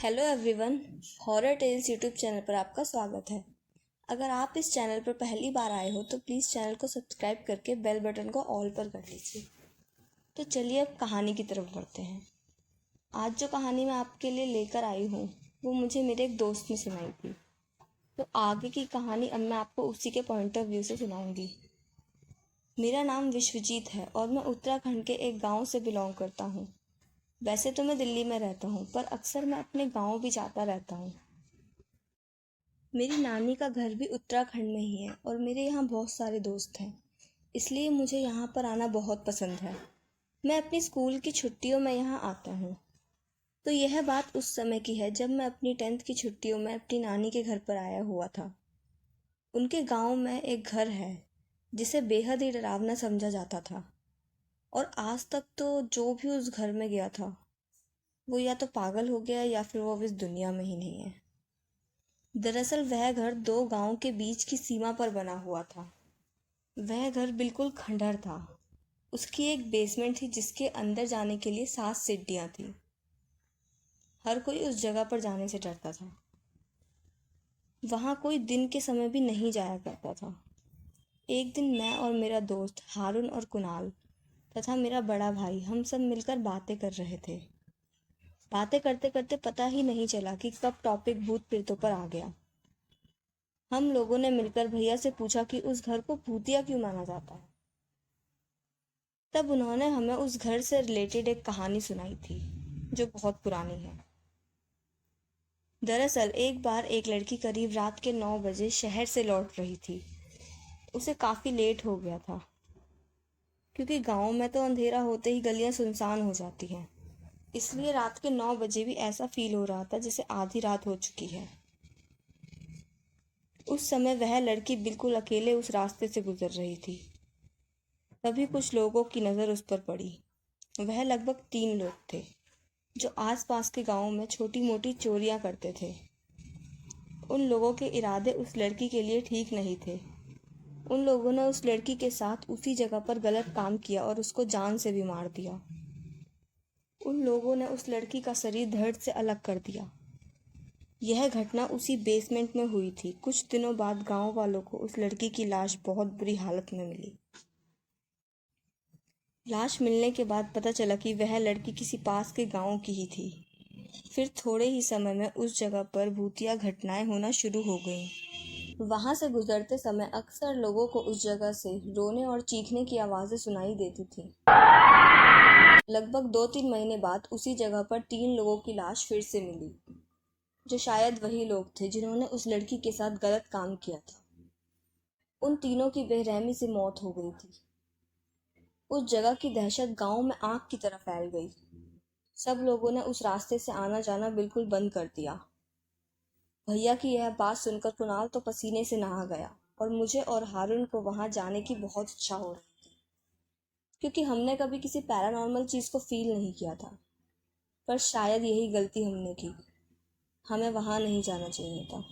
Hello everyone. Horror tales YouTube channel पर आपका स्वागत है। अगर आप इस चैनल पर पहली बार आए हो तो प्लीज़ चैनल को सब्सक्राइब करके बेल बटन को ऑल पर कर लीजिए। तो चलिए अब कहानी की तरफ बढ़ते हैं। आज जो कहानी मैं आपके लिए लेकर आई हूँ वो मुझे मेरे एक दोस्त ने सुनाई थी। तो आगे की कहानी अब मैं आपको उसी के पॉइंट ऑफ व्यू से सुनाऊंगी। मेरा नाम विश्वजीत है और मैं उत्तराखंड के एक गाँव से बिलोंग करता हूँ। वैसे तो मैं दिल्ली में रहता हूँ पर अक्सर मैं अपने गाँव भी जाता रहता हूँ। मेरी नानी का घर भी उत्तराखंड में ही है और मेरे यहाँ बहुत सारे दोस्त हैं, इसलिए मुझे यहाँ पर आना बहुत पसंद है। मैं अपनी स्कूल की छुट्टियों में यहाँ आता हूँ। तो यह बात उस समय की है जब मैं अपनी 10th की छुट्टियों में अपनी नानी के घर पर आया हुआ था। उनके गांव में एक घर है जिसे बेहद ही डरावना समझा जाता था और आज तक तो जो भी उस घर में गया था वो या तो पागल हो गया या फिर वो अब इस दुनिया में ही नहीं है। दरअसल वह घर दो गांव के बीच की सीमा पर बना हुआ था। वह घर बिल्कुल खंडहर था। उसकी एक बेसमेंट थी जिसके अंदर जाने के लिए 7 सीढ़ियां थी। हर कोई उस जगह पर जाने से डरता था। वहां कोई दिन के समय भी नहीं जाया करता था। एक दिन मैं और मेरा दोस्त हारून और कुणाल तथा मेरा बड़ा भाई हम सब मिलकर बातें कर रहे थे। बातें करते करते पता ही नहीं चला कि कब टॉपिक भूत प्रेतों पर आ गया। हम लोगों ने मिलकर भैया से पूछा कि उस घर को भूतिया क्यों माना जाता है। तब उन्होंने हमें उस घर से रिलेटेड एक कहानी सुनाई थी जो बहुत पुरानी है। दरअसल एक बार एक लड़की करीब रात के 9 बजे शहर से लौट रही थी। उसे काफ़ी लेट हो गया था क्योंकि गांव में तो अंधेरा होते ही गलियां सुनसान हो जाती हैं। इसलिए रात के 9 बजे भी ऐसा फील हो रहा था जैसे आधी रात हो चुकी है। उस समय वह लड़की बिल्कुल अकेले उस रास्ते से गुजर रही थी। तभी कुछ लोगों की नज़र उस पर पड़ी। वह लगभग 3 लोग थे जो आसपास के गांवों में छोटी मोटी चोरियां करते थे। उन लोगों के इरादे उस लड़की के लिए ठीक नहीं थे। उन लोगों ने उस लड़की के साथ उसी जगह पर गलत काम किया और उसको जान से भी मार दिया। उन लोगों ने उस लड़की का शरीर धड़ से अलग कर दिया। यह घटना उसी बेसमेंट में हुई थी। कुछ दिनों बाद गांव वालों को उस लड़की की लाश बहुत बुरी हालत में मिली। लाश मिलने के बाद पता चला कि वह लड़की किसी पास के गांव की ही थी। फिर थोड़े ही समय में उस जगह पर भूतिया घटनाएं होना शुरू हो गईं। वहां से गुजरते समय अक्सर लोगों को उस जगह से रोने और चीखने की आवाज़ें सुनाई देती थी। लगभग 2-3 महीने बाद उसी जगह पर 3 लोगों की लाश फिर से मिली, जो शायद वही लोग थे जिन्होंने उस लड़की के साथ गलत काम किया था। उन तीनों की बेरहमी से मौत हो गई थी। उस जगह की दहशत गांव में आग की तरह फैल गई। सब लोगों ने उस रास्ते से आना जाना बिल्कुल बंद कर दिया। भैया की यह बात सुनकर कुणाल तो पसीने से नहा गया और मुझे और हारून को वहां जाने की बहुत इच्छा हो रही थी, क्योंकि हमने कभी किसी पैरानॉर्मल चीज़ को फील नहीं किया था। पर शायद यही गलती हमने की। हमें वहां नहीं जाना चाहिए था।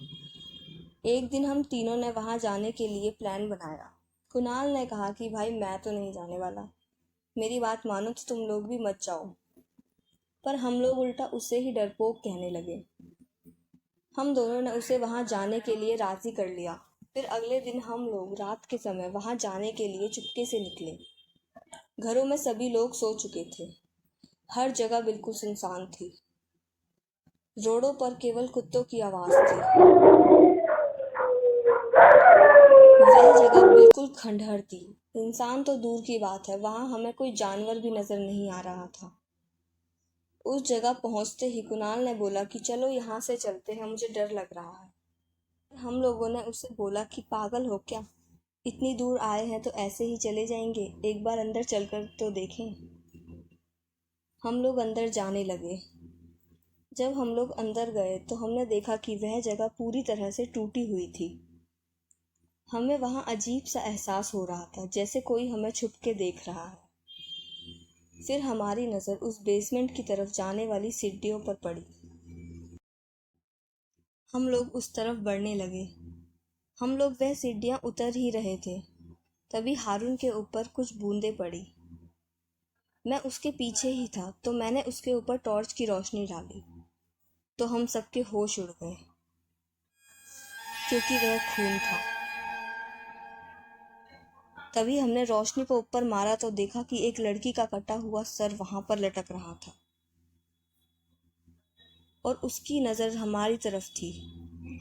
एक दिन हम तीनों ने वहां जाने के लिए प्लान बनाया। कुणाल ने कहा कि भाई मैं तो नहीं जाने वाला, मेरी बात मानो तो तुम लोग भी मत जाओ। पर हम लोग उल्टा उससे ही डरपोक कहने लगे। हम दोनों ने उसे वहां जाने के लिए राजी कर लिया। फिर अगले दिन हम लोग रात के समय वहां जाने के लिए चुपके से निकले। घरों में सभी लोग सो चुके थे। हर जगह बिल्कुल सुनसान थी। रोडों पर केवल कुत्तों की आवाज थी। वह जगह बिल्कुल खंडहर थी। इंसान तो दूर की बात है, वहां हमें कोई जानवर भी नजर नहीं आ रहा था। उस जगह पहुंचते ही कुणाल ने बोला कि चलो यहाँ से चलते हैं, मुझे डर लग रहा है। हम लोगों ने उससे बोला कि पागल हो क्या, इतनी दूर आए हैं तो ऐसे ही चले जाएंगे, एक बार अंदर चलकर तो देखें। हम लोग अंदर जाने लगे। जब हम लोग अंदर गए तो हमने देखा कि वह जगह पूरी तरह से टूटी हुई थी। हमें वहां अजीब सा एहसास हो रहा था, जैसे कोई हमें छुप के देख रहा है। फिर हमारी नज़र उस बेसमेंट की तरफ जाने वाली सीढ़ियों पर पड़ी। हम लोग उस तरफ बढ़ने लगे। हम लोग वह सीढ़ियाँ उतर ही रहे थे, तभी हारून के ऊपर कुछ बूंदें पड़ी। मैं उसके पीछे ही था तो मैंने उसके ऊपर टॉर्च की रोशनी डाली तो हम सबके होश उड़ गए, क्योंकि वह खून था। तभी हमने रोशनी को ऊपर मारा तो देखा कि एक लड़की का कटा हुआ सर वहां पर लटक रहा था और उसकी नज़र हमारी तरफ थी।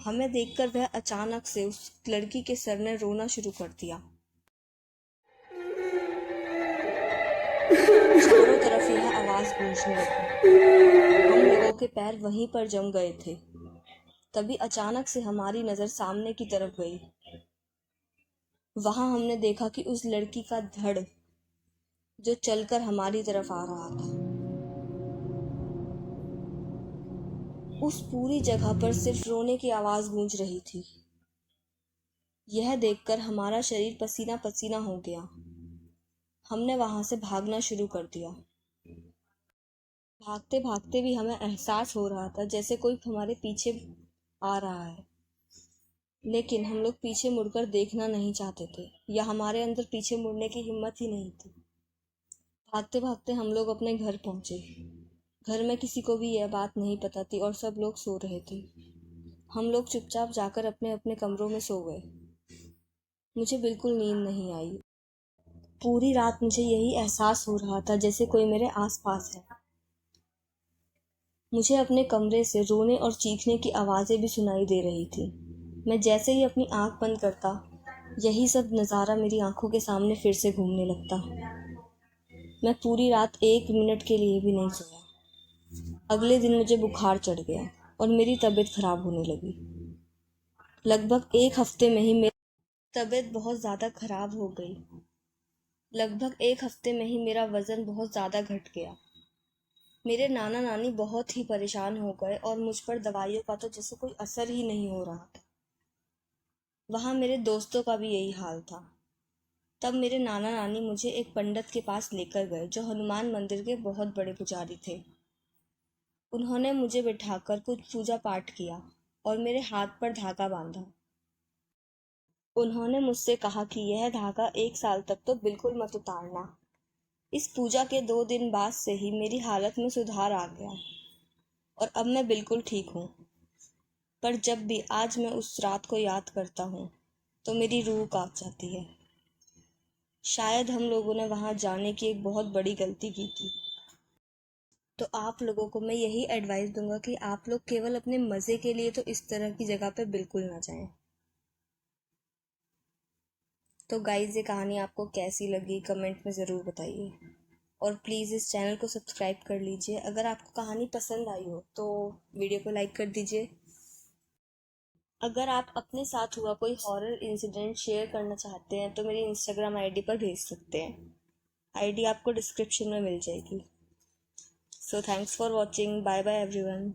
हमें देखकर वह अचानक से उस लड़की के सर ने रोना शुरू कर दिया। चारों तरफ यह आवाज़ गूंजने लगी। हम लोगों के पैर वहीं पर जम गए थे। तभी अचानक से हमारी नज़र सामने की तरफ गई। वहां हमने देखा कि उस लड़की का धड़ जो चलकर हमारी तरफ आ रहा था। उस पूरी जगह पर सिर्फ रोने की आवाज़ गूंज रही थी। यह देखकर हमारा शरीर पसीना पसीना हो गया। हमने वहां से भागना शुरू कर दिया। भागते भागते भी हमें एहसास हो रहा था जैसे कोई हमारे पीछे आ रहा है, लेकिन हम लोग पीछे मुड़कर देखना नहीं चाहते थे या हमारे अंदर पीछे मुड़ने की हिम्मत ही नहीं थी। भागते भागते हम लोग अपने घर पहुंचे। घर में किसी को भी यह बात नहीं पता थी और सब लोग सो रहे थे। हम लोग चुपचाप जाकर अपने अपने कमरों में सो गए। मुझे बिल्कुल नींद नहीं आई। पूरी रात मुझे यही एहसास हो रहा था जैसे कोई मेरे आसपास है। मुझे अपने कमरे से रोने और चीखने की आवाज़ें भी सुनाई दे रही थी। मैं जैसे ही अपनी आंख बंद करता, यही सब नज़ारा मेरी आंखों के सामने फिर से घूमने लगता। मैं पूरी रात 1 मिनट के लिए भी नहीं सोया। अगले दिन मुझे बुखार चढ़ गया और मेरी तबीयत खराब होने लगी। लगभग 1 हफ्ते में ही मेरी तबीयत बहुत ज़्यादा खराब हो गई। लगभग 1 हफ्ते में ही मेरा वज़न बहुत ज़्यादा घट गया। मेरे नाना नानी बहुत ही परेशान हो गए और मुझ पर दवाइयों का तो जैसे कोई असर ही नहीं हो रहा था। वहाँ मेरे दोस्तों का भी यही हाल था। तब मेरे नाना नानी मुझे एक पंडित के पास लेकर गए जो हनुमान मंदिर के बहुत बड़े पुजारी थे। उन्होंने मुझे बिठाकर कुछ पूजा पाठ किया और मेरे हाथ पर धागा बांधा। उन्होंने मुझसे कहा कि यह धागा 1 साल तक तो बिल्कुल मत उतारना। इस पूजा के 2 दिन बाद से ही मेरी हालत में सुधार आ गया और अब मैं बिल्कुल ठीक हूँ। पर जब भी आज मैं उस रात को याद करता हूँ तो मेरी रूह कांप जाती है। शायद हम लोगों ने वहाँ जाने की एक बहुत बड़ी गलती की थी। तो आप लोगों को मैं यही एडवाइस दूंगा कि आप लोग केवल अपने मज़े के लिए तो इस तरह की जगह पे बिल्कुल ना जाएं। तो गाइज़, ये कहानी आपको कैसी लगी कमेंट में ज़रूर बताइए और प्लीज़ इस चैनल को सब्सक्राइब कर लीजिए। अगर आपको कहानी पसंद आई हो तो वीडियो को लाइक कर दीजिए। अगर आप अपने साथ हुआ कोई हॉरर इंसिडेंट शेयर करना चाहते हैं तो मेरी इंस्टाग्राम आईडी पर भेज सकते हैं। आईडी आपको डिस्क्रिप्शन में मिल जाएगी। So thanks for watching. Bye bye everyone.